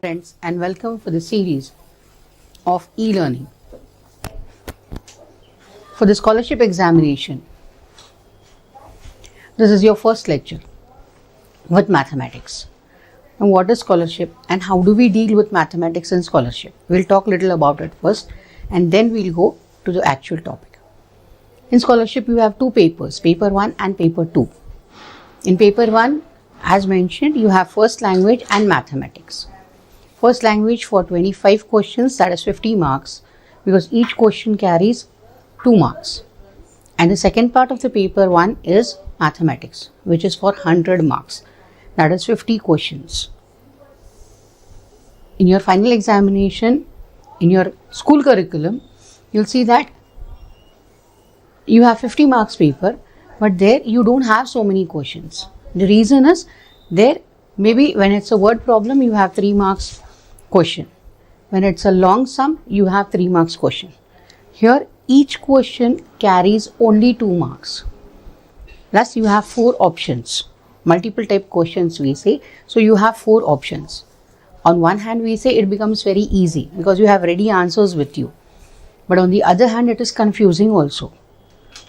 Friends, and welcome for the series of e-learning for the scholarship examination. This is your first lecture with mathematics. And what is scholarship and how do we deal with mathematics and scholarship? We'll talk a little about it first and then we'll go to the actual topic. In scholarship, you have two papers, paper 1 and paper 2. In paper 1, as mentioned, you have first language and mathematics. First language for 25 questions, that is 50 marks, because each question carries 2 marks. And the second part of the paper 1 is mathematics, which is for 100 marks, that is 50 questions. In your final examination, in your school curriculum, you'll see that you have 50 marks paper, but there you don't have so many questions. The reason is, there maybe when it's a word problem, you have 3 marks question. When it's a long sum, you have 3 marks question. Here, each question carries only 2 marks. Thus, you have 4 options. Multiple type questions we say. So, you have 4 options. On one hand, we say it becomes very easy because you have ready answers with you. But on the other hand, it is confusing also.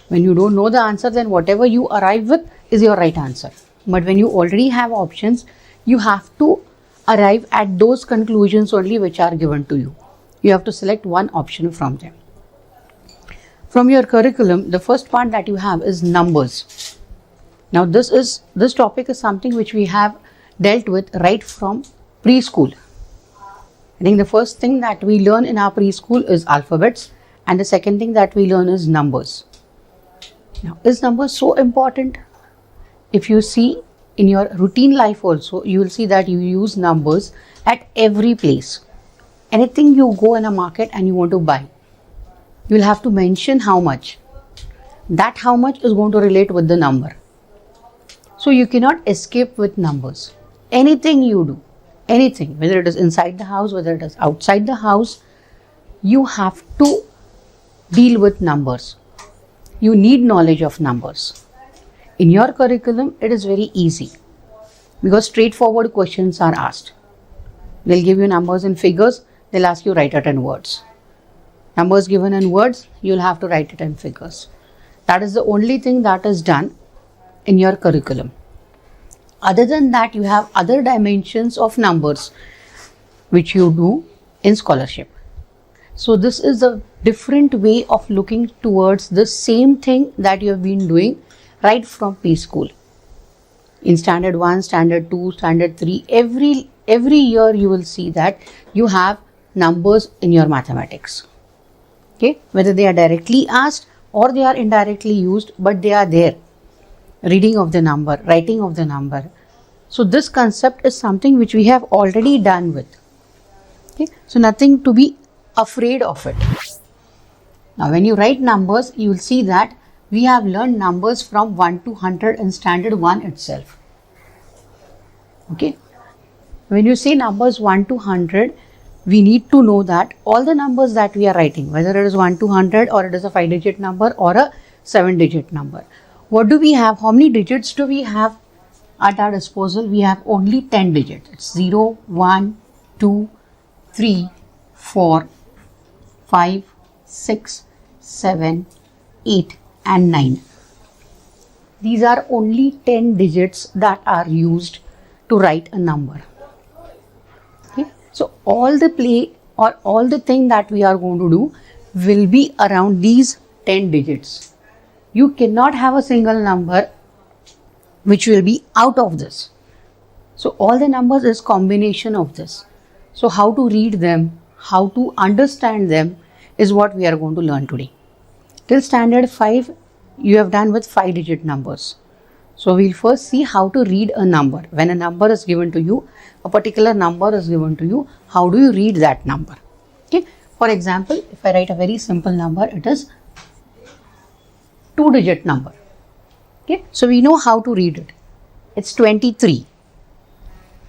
When you don't know the answer, then whatever you arrive with is your right answer. But when you already have options, you have to arrive at those conclusions only which are given to you. You have to select one option from them. From your curriculum, the first part that you have is numbers. Now this topic is something which we have dealt with right from preschool. I think the first thing that we learn in our preschool is alphabets, and the second thing that we learn is numbers. Now, is numbers so important? If you see in your routine life also, you will see that you use numbers at every place. Anything you go in a market and you want to buy, you will have to mention how much. That how much is going to relate with the number. So you cannot escape with numbers. Anything you do, anything, whether it is inside the house, whether it is outside the house, you have to deal with numbers. You need knowledge of numbers. In your curriculum, it is very easy because straightforward questions are asked. They'll give you numbers in figures, they'll ask you write it in words. Numbers given in words, you'll have to write it in figures. That is the only thing that is done in your curriculum. Other than that, you have other dimensions of numbers which you do in scholarship. So this is a different way of looking towards the same thing that you have been doing right from preschool. In standard 1, standard 2, standard 3, every year you will see that you have numbers in your mathematics. Okay, whether they are directly asked or they are indirectly used, but they are there. Reading of the number, writing of the number. So this concept is something which we have already done with. Okay, so nothing to be afraid of it. Now when you write numbers, you will see that we have learned numbers from 1 to 100 in standard 1 itself. Okay. When you say numbers 1 to 100, we need to know that all the numbers that we are writing, whether it is 1 to 100 or it is a 5-digit number or a 7-digit number. What do we have? How many digits do we have at our disposal? We have only 10 digits. It's 0, 1, 2, 3, 4, 5, 6, 7, 8. And 9. These are only 10 digits that are used to write a number. Okay? So all the play or all the thing that we are going to do will be around these 10 digits. You cannot have a single number which will be out of this. So all the numbers is combination of this. So how to read them, how to understand them is what we are going to learn today. Till standard 5, you have done with 5-digit numbers. So we'll first see how to read a number. When a number is given to you, a particular number is given to you, how do you read that number? Okay. For example, if I write a very simple number, it is 2-digit number. Okay. So we know how to read it. It's 23.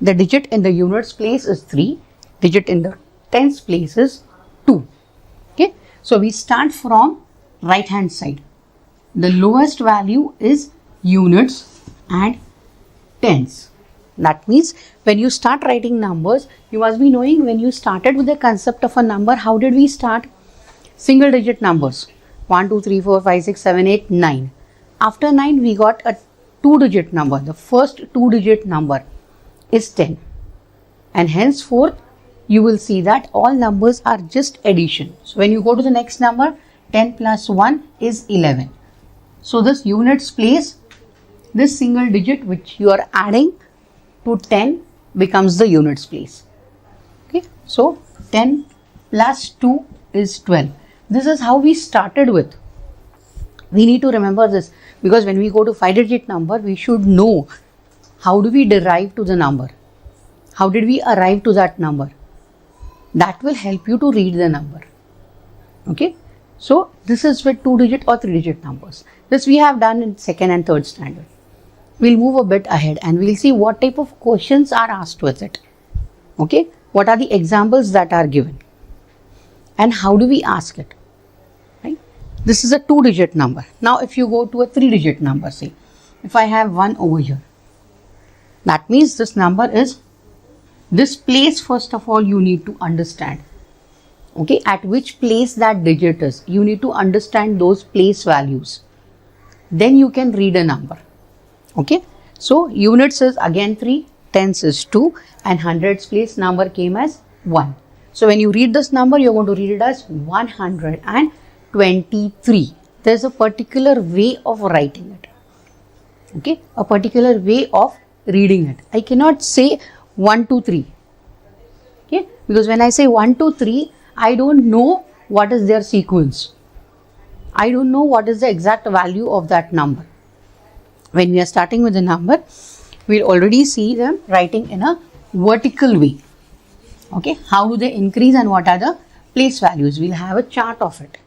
The digit in the units place is 3. Digit in the tens place is 2. Okay. So we start from right hand side. The lowest value is units and tens. That means when you start writing numbers, you must be knowing when you started with the concept of a number, how did we start? Single digit numbers. 1, 2, 3, 4, 5, 6, 7, 8, 9. After 9, we got a 2-digit number. The first 2-digit number is 10. And henceforth, you will see that all numbers are just addition. So when you go to the next number, 10 plus 1 is 11. So this units place, this single digit which you are adding to 10 becomes the units place. Okay, so 10 plus 2 is 12. This is how we started with. We need to remember this because when we go to 5-digit number, we should know how do we derive to the number. How did we arrive to that number? That will help you to read the number. Okay, so this is with 2-digit or 3-digit numbers. This we have done in 2nd and 3rd standard. We'll move a bit ahead and we'll see what type of questions are asked with it. Okay, what are the examples that are given and how do we ask it? Right? This is a 2-digit number. Now if you go to a 3-digit number, say if I have 1 over here, that means this number is this place. First of all, you need to understand, okay, at which place that digit is. You need to understand those place values. Then you can read a number. Okay, so units is again 3, tens is 2 and hundreds place number came as 1. So when you read this number, you're going to read it as 123. There's a particular way of writing it. Okay, a particular way of reading it. I cannot say 1, 2, 3. Okay, because when I say 1, 2, 3, I don't know what is their sequence. I don't know what is the exact value of that number. When we are starting with the number, we'll already see them writing in a vertical way. Okay, how do they increase and what are the place values? We'll have a chart of it.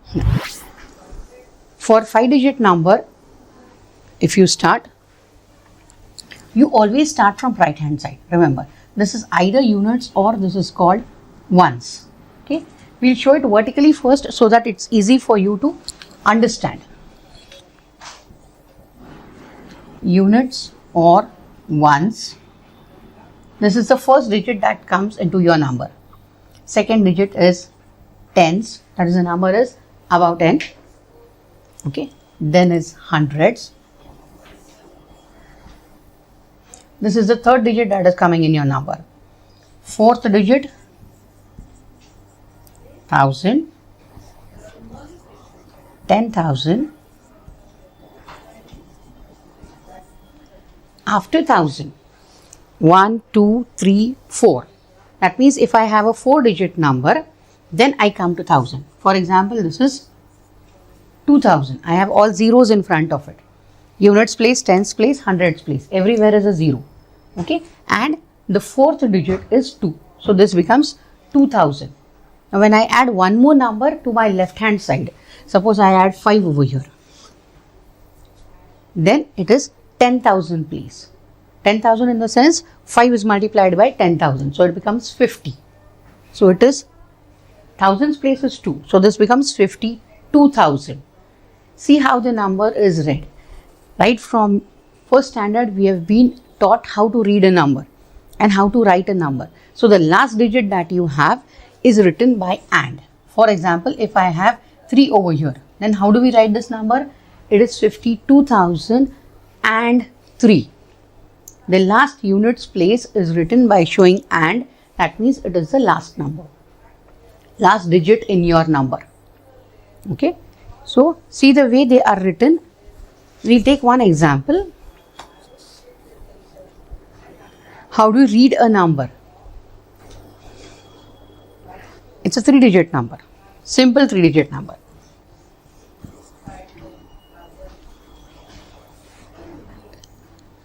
For 5-digit number, if you start, you always start from right hand side. Remember, this is either units or this is called ones. Okay, we'll show it vertically first so that it's easy for you to understand. Units or ones. This is the first digit that comes into your number. Second digit is tens, that is the number is above 10. Okay, then is hundreds. This is the third digit that is coming in your number. Fourth digit, 1000, 10,000. After 1000, 1, 2, 3, 4. That means if I have a 4-digit number, then I come to 1000. For example, this is 2000. I have all zeros in front of it. Units place, tens place, hundreds place. Everywhere is a 0. Okay, and the 4th digit is 2. So this becomes 2000. Now when I add one more number to my left hand side, suppose I add 5 over here, then it is 10,000 place. 10,000 in the sense 5 is multiplied by 10,000. So it becomes 50. So it is thousands place is 2. So this becomes 52,000. See how the number is read. Right from first standard, we have been taught how to read a number and how to write a number. So the last digit that you have is written by AND. For example, if I have 3 over here, then how do we write this number? It is 52,003. The last units place is written by showing AND. That means it is the last number, last digit in your number. Okay, so see the way they are written. We'll take one example. How do you read a number? It's a 3-digit number, simple 3-digit number.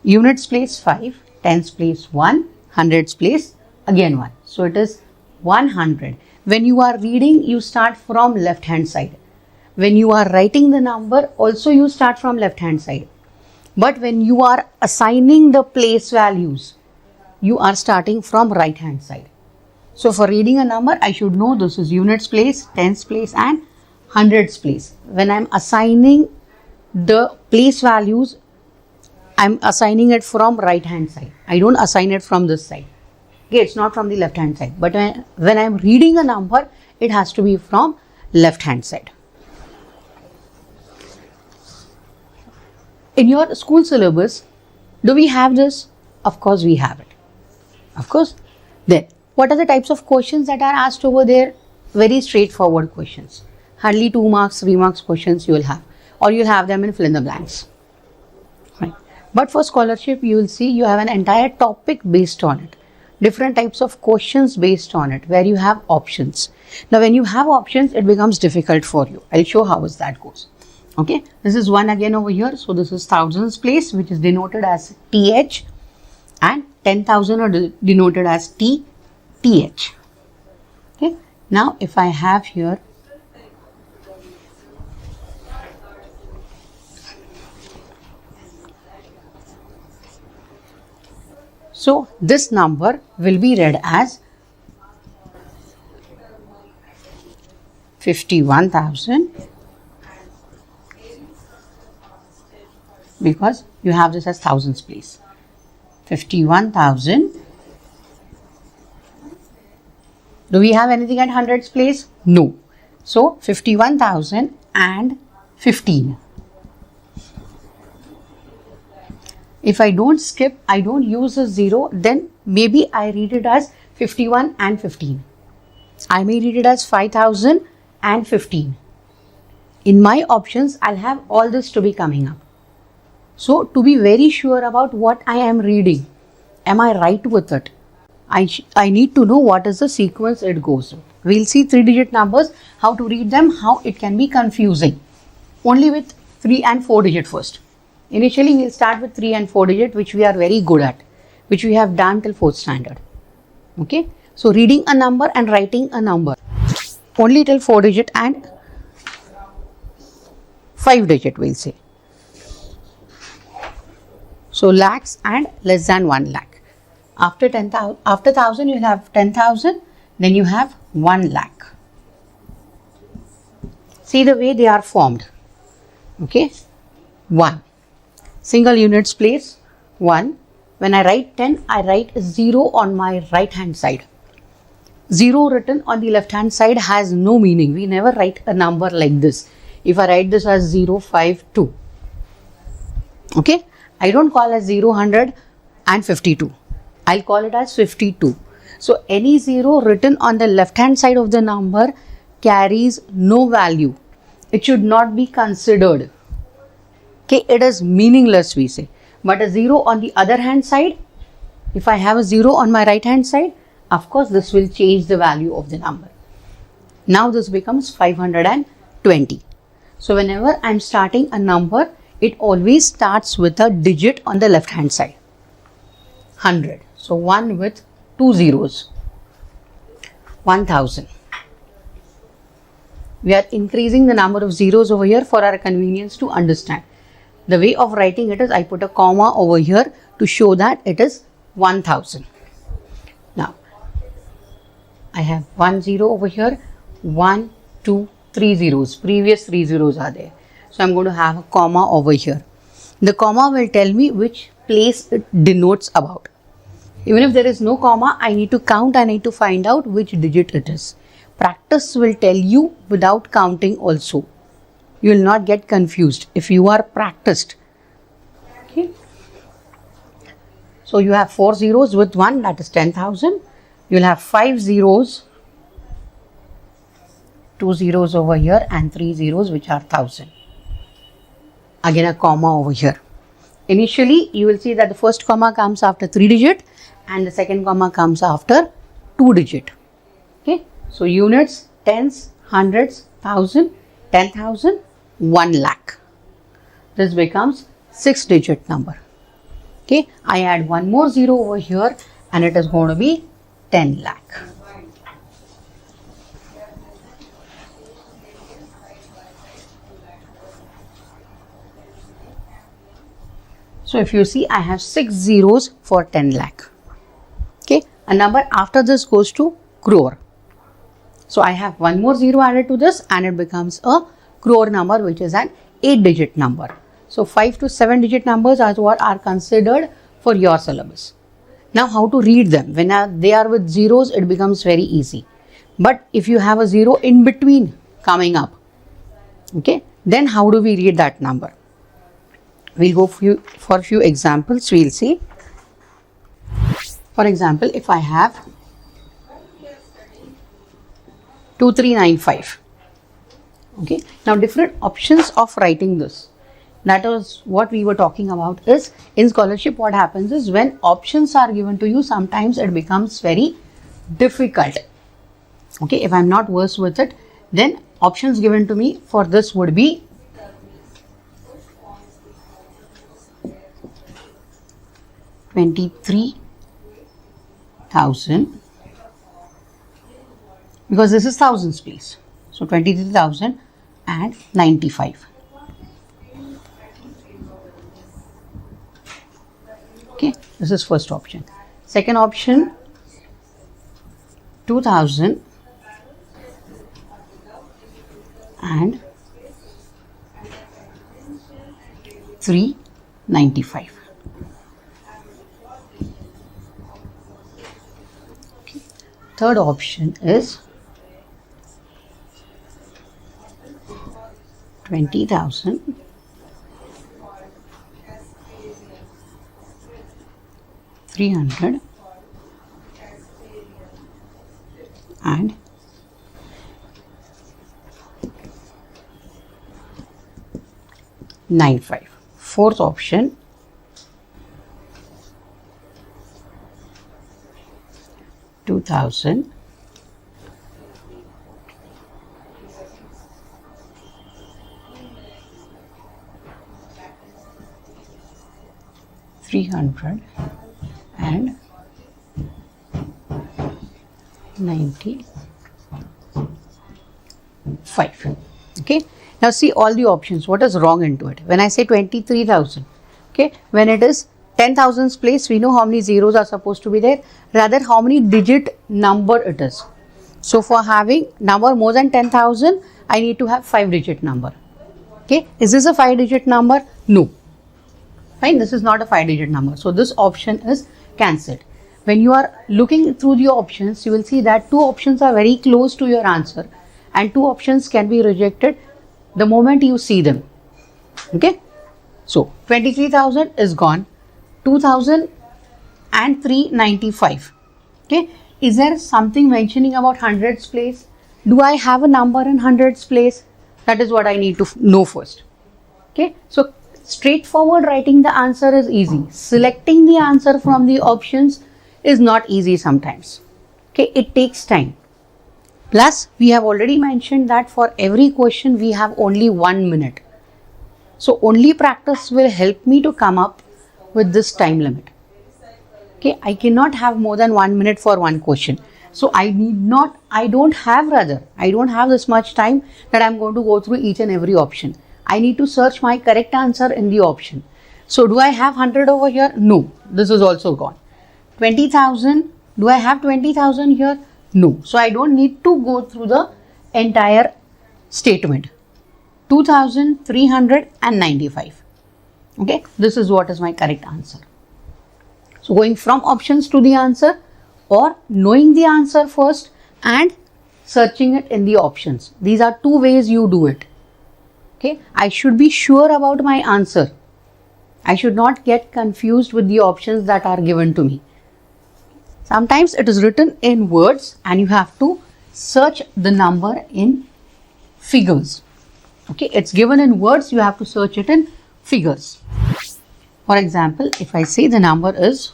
Units place 5, tens place 1, hundreds place again 1. So it is 100. When you are reading, you start from left hand side. When you are writing the number, also you start from left hand side. But when you are assigning the place values, you are starting from right hand side. So for reading a number, I should know this is units place, tens place and hundreds place. When I am assigning the place values, I'm assigning it from right hand side. I don't assign it from this side. Okay, it's not from the left hand side. But when I'm reading a number, it has to be from left hand side. In your school syllabus, do we have this? Of course we have it. Of course. Then, what are the types of questions that are asked over there? Very straightforward questions. Hardly 2 marks, 3 marks questions you will have. Or you'll have them in fill in the blanks. Right. But for scholarship, you will see you have an entire topic based on it. Different types of questions based on it, where you have options. Now, when you have options, it becomes difficult for you. I'll show how that goes. Okay, this is 1 again over here. So, this is thousands place, which is denoted as TH, and 10,000 are denoted as TH. Okay, now if I have here so this number will be read as 51,000 because you have this as thousands place. 51,000. Do we have anything at hundreds place? No. So 51,015. If I don't skip, I don't use a 0, then maybe I read it as 51 and 15. I may read it as 5,015. In my options, I'll have all this to be coming up. So, to be very sure about what I am reading, am I right with it? I need to know what is the sequence it goes with. We'll see 3-digit numbers, how to read them, how it can be confusing. Only with 3 and 4 digit first. Initially, we'll start with 3 and 4 digit, which we are very good at, which we have done till 4th standard. Okay. So, reading a number and writing a number only till 4 digit and 5 digit we'll say. So, lakhs and less than 1 lakh. After 10,000, after 1,000 you will have 10,000, then you have 1 lakh. See the way they are formed. Okay. 1. Single units place 1. When I write 10, I write 0 on my right hand side. 0 written on the left hand side has no meaning. We never write a number like this. If I write this as 052. Okay. I don't call as 0, 100 and 52. I'll call it as 52. So, any 0 written on the left hand side of the number carries no value. It should not be considered. Okay, it is meaningless we say. But a 0 on the other hand side, if I have a 0 on my right hand side, of course this will change the value of the number. Now this becomes 520. So, whenever I am starting a number, it always starts with a digit on the left hand side. 100. So, 1 with 2 zeros. 1000. We are increasing the number of zeros over here for our convenience to understand. The way of writing it is I put a comma over here to show that it is 1000. Now, I have 1 0 over here, 1, 2, 3 zeros. Previous 3 zeros are there. So, I am going to have a comma over here. The comma will tell me which place it denotes about. Even if there is no comma, I need to count and I need to find out which digit it is. Practice will tell you without counting also. You will not get confused if you are practiced. Okay. So, you have 4 zeros with 1, that is 10,000. You will have 5 zeros, 2 zeros over here and 3 zeros which are 1000. Again a comma over here. Initially, you will see that the first comma comes after 3 digit and the second comma comes after 2 digit. Okay. So, units, tens, hundreds, thousand, 10,000, 1 lakh. This becomes 6 digit number. Okay. I add one more 0 over here and it is going to be 10 lakh. So, if you see, I have 6 zeros for 10 lakh. Okay. A number after this goes to crore. So, I have one more 0 added to this and it becomes a crore number which is an 8 digit number. So 5 to 7 digit numbers are what are considered for your syllabus. Now how to read them? When they are with zeros, it becomes very easy. But if you have a zero in between coming up, okay, then how do we read that number? We'll go for a few examples. We'll see. For example, if I have 2395, okay, now different options of writing this. That was what we were talking about. Is in scholarship, what happens is when options are given to you, sometimes it becomes very difficult. Okay, if I'm not versed with it, then options given to me for this would be 23,000, because this is thousands place. So 23,095. Okay, this is first option. Second option, 2,000 and 395. Okay. Third option is 20,000 300 and 95. Fourth option, 2,000 300 and 95. Okay, now see all the options. What is wrong into it? When I say 23,000, okay, when it is 10,000's place, we know how many zeros are supposed to be there, rather how many digit number it is. So for having number more than 10,000, I need to have 5 digit number. Okay, is this a 5 digit number? No. Fine, this is not a 5 digit number. So this option is cancelled. When you are looking through the options, you will see that 2 options are very close to your answer and 2 options can be rejected the moment you see them. Okay, so 23,000 is gone, 2,000 and 395. Okay, is there something mentioning about hundreds place? Do I have a number in hundreds place? That is what I need to know first. Okay, so straightforward writing the answer is easy. Selecting the answer from the options is not easy sometimes. Okay, it takes time. Plus, we have already mentioned that for every question we have only 1 minute. So only practice will help me to come up with this time limit. Okay, I cannot have more than 1 minute for one question. So I don't have this much time that I'm going to go through each and every option. I need to search my correct answer in the option. So do I have 100 over here? No, this is also gone. 20,000, do I have 20,000 here? No. So I don't need to go through the entire statement. 2,395. Okay, this is what is my correct answer. So going from options to the answer, or knowing the answer first and searching it in the options. These are 2 ways you do it. Okay, I should be sure about my answer. I should not get confused with the options that are given to me. Sometimes it is written in words and you have to search the number in figures. Okay, it's given in words, you have to search it in figures. For example, if I say the number is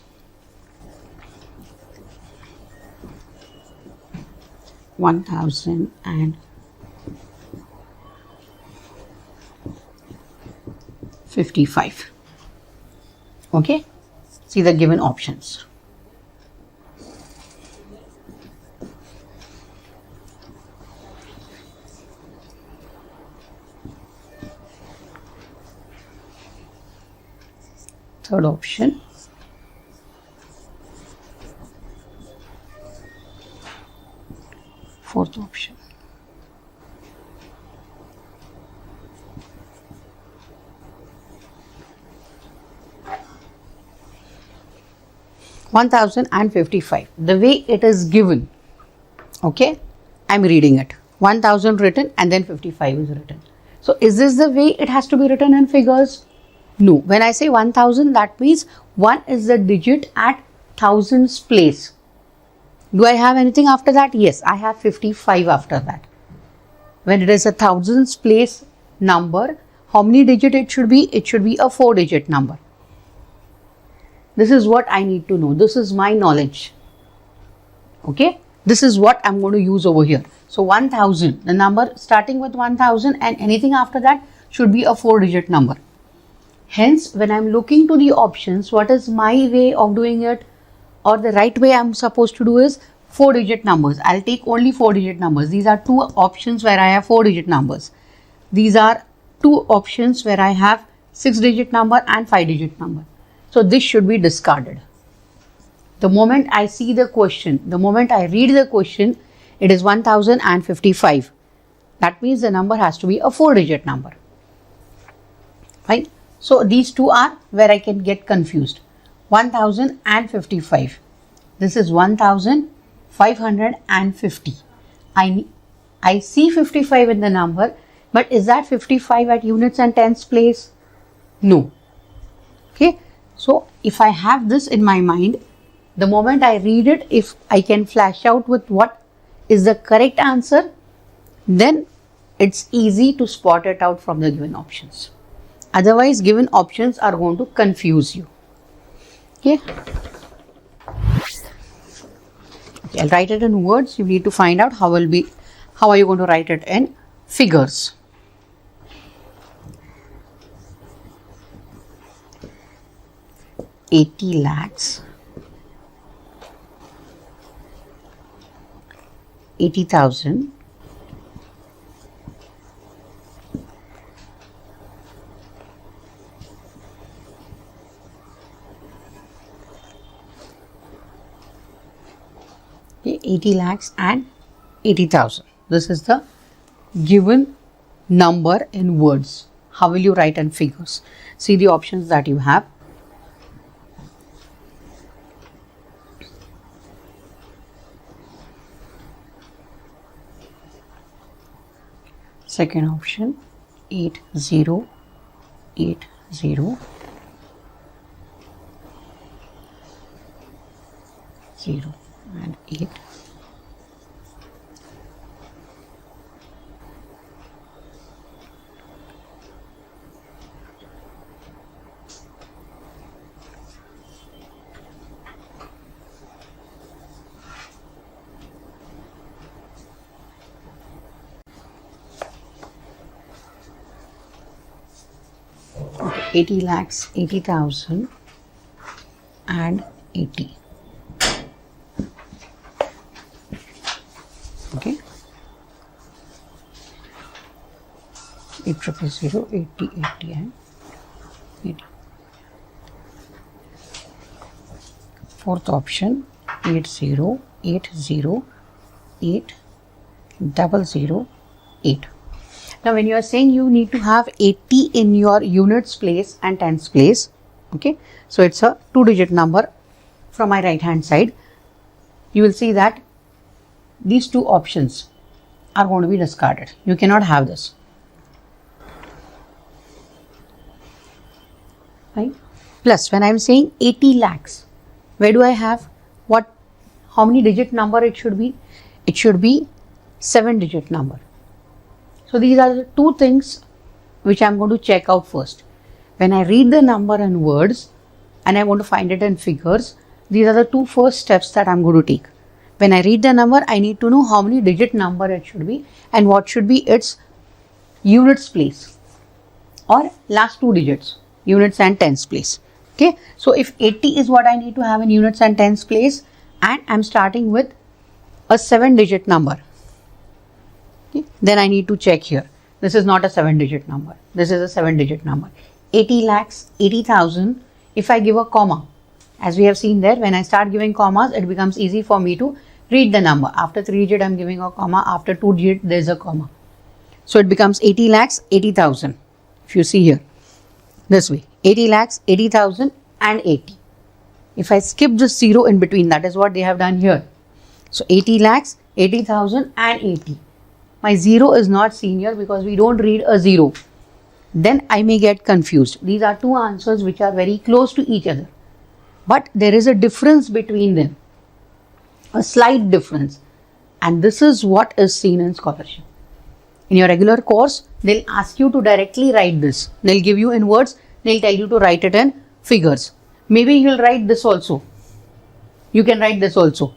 1,055. Okay, see the given options. Third option, fourth option, 1055. The way it is given, okay, I'm reading it. 1000 written and then 55 is written. So is this the way it has to be written in figures? No. When I say 1000, that means 1 is the digit at thousands place. Do I have anything after that? Yes, I have 55 after that. When it is a thousands place number, how many digit it should be? It should be a 4-digit number. This is what I need to know. This is my knowledge. Okay. This is what I'm going to use over here. So 1000, the number starting with 1000 and anything after that should be a 4-digit number. Hence, when I'm looking to the options, what is my way of doing it, or the right way I'm supposed to do is 4-digit numbers. I'll take only 4-digit numbers. These are 2 options where I have 4-digit numbers. These are 2 options where I have 6-digit number and 5-digit number. So this should be discarded. The moment I see the question, the moment I read the question, it is 1055. That means the number has to be a 4-digit number. Right? So these two are where I can get confused. 1055. This is 1550. I see 55 in the number, but is that 55 at units and tens place? No. Okay. So if I have this in my mind, the moment I read it, if I can flash out with what is the correct answer, then it's easy to spot it out from the given options. Otherwise, given options are going to confuse you. Okay. Okay, I'll write it in words. You need to find out how are you going to write it in figures. $80 lakhs, 80,000, 80 lakhs and 80,000. This is the given number in words. How will you write in figures? See the options that you have. Second option, 8080 0 and 8. Okay, 80 lakhs, 80,000 and 80. Okay, 8000, 80, 80 and 80. Fourth option, 80, 80, 8, 008. Now, when you are saying you need to have 80 in your units place and tens place, okay, so it's a 2-digit number from my right hand side, you will see that these two options are going to be discarded. You cannot have this. Right? Plus, when I am saying 80 lakhs, where do I have what? How many digit number it should be? It should be 7-digit number. So these are the two things which I am going to check out first. When I read the number in words and I want to find it in figures, these are the two first steps that I am going to take. When I read the number, I need to know how many digit number it should be and what should be its units place or last 2 digits, units and tens place. Okay. So if 80 is what I need to have in units and tens place and I am starting with a 7-digit number. Okay. Then I need to check here. This is not a 7-digit number. This is a 7-digit number. 80 lakhs, 80,000. If I give a comma, as we have seen there, when I start giving commas, it becomes easy for me to read the number. After 3 digit, I am giving a comma. After 2 digit, there is a comma. So it becomes 80 lakhs, 80,000. If you see here, this way, 80 lakhs, 80,000 and 80. If I skip this 0 in between, that is what they have done here. So 80 lakhs, 80,000 and 80. My 0 is not seen here because we don't read a 0. Then I may get confused. These are two answers which are very close to each other. But there is a difference between them. A slight difference. And this is what is seen in scholarship. In your regular course, they'll ask you to directly write this. They'll give you in words. They'll tell you to write it in figures. Maybe you'll write this also. You can write this also.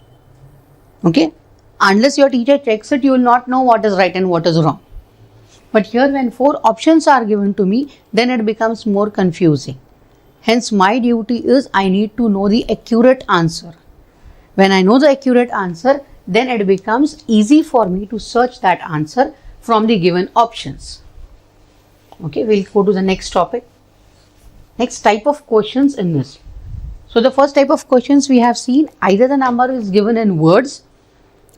Okay? Unless your teacher checks it, you will not know what is right and what is wrong. But here when 4 options are given to me, then it becomes more confusing. Hence my duty is I need to know the accurate answer. When I know the accurate answer, then it becomes easy for me to search that answer from the given options. Okay, we'll go to the next topic. Next type of questions in this. So the first type of questions we have seen, either the number is given in words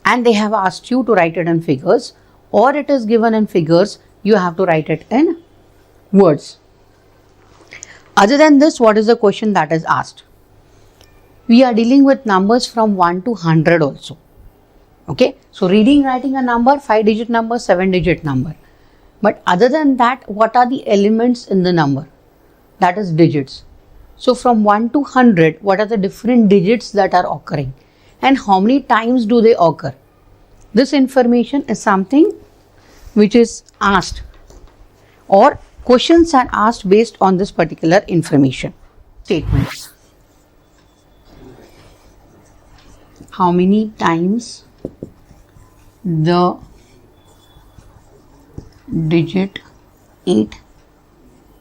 and they have asked you to write it in figures, or it is given in figures, you have to write it in words. Other than this, what is the question that is asked? We are dealing with numbers from 1 to 100 also. Okay, so reading, writing a number, 5-digit number, 7-digit number. But other than that, what are the elements in the number? That is digits. So from 1 to 100, what are the different digits that are occurring? And how many times do they occur? This information is something which is asked, or questions are asked based on this particular information. Statements. How many times the digit 8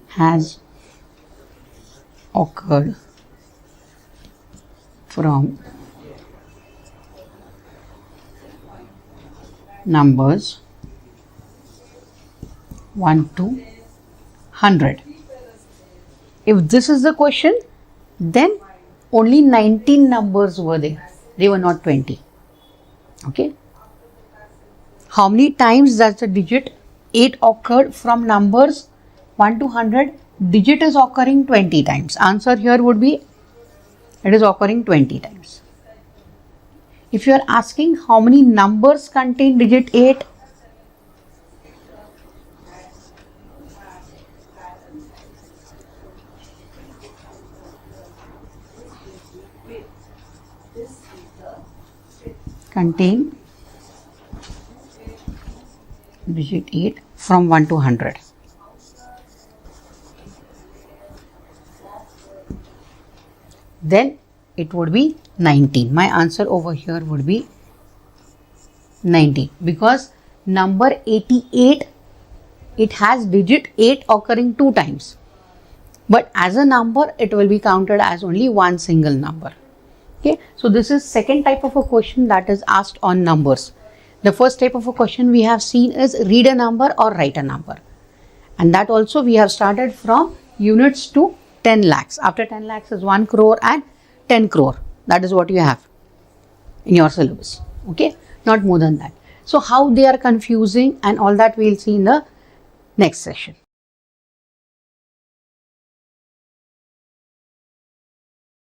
has occurred from numbers 1 to 100. If this is the question, then only 19 numbers were there. They were not 20. Okay. How many times does the digit 8 occurred from numbers 1 to 100? Digit is occurring 20 times. Answer here would be, it is occurring 20 times. If you are asking how many numbers contain digit 8, contain digit 8 from 1 to 100. Then it would be 19. My answer over here would be 19, because number 88, it has digit 8 occurring 2 times. But as a number, it will be counted as only one single number. Okay, so this is second type of a question that is asked on numbers. The first type of a question we have seen is read a number or write a number. And that also we have started from units to 10 lakhs. After 10 lakhs is 1 crore and 10 crore. That is what you have in your syllabus. Okay, not more than that. So how they are confusing and all that we'll see in the next session.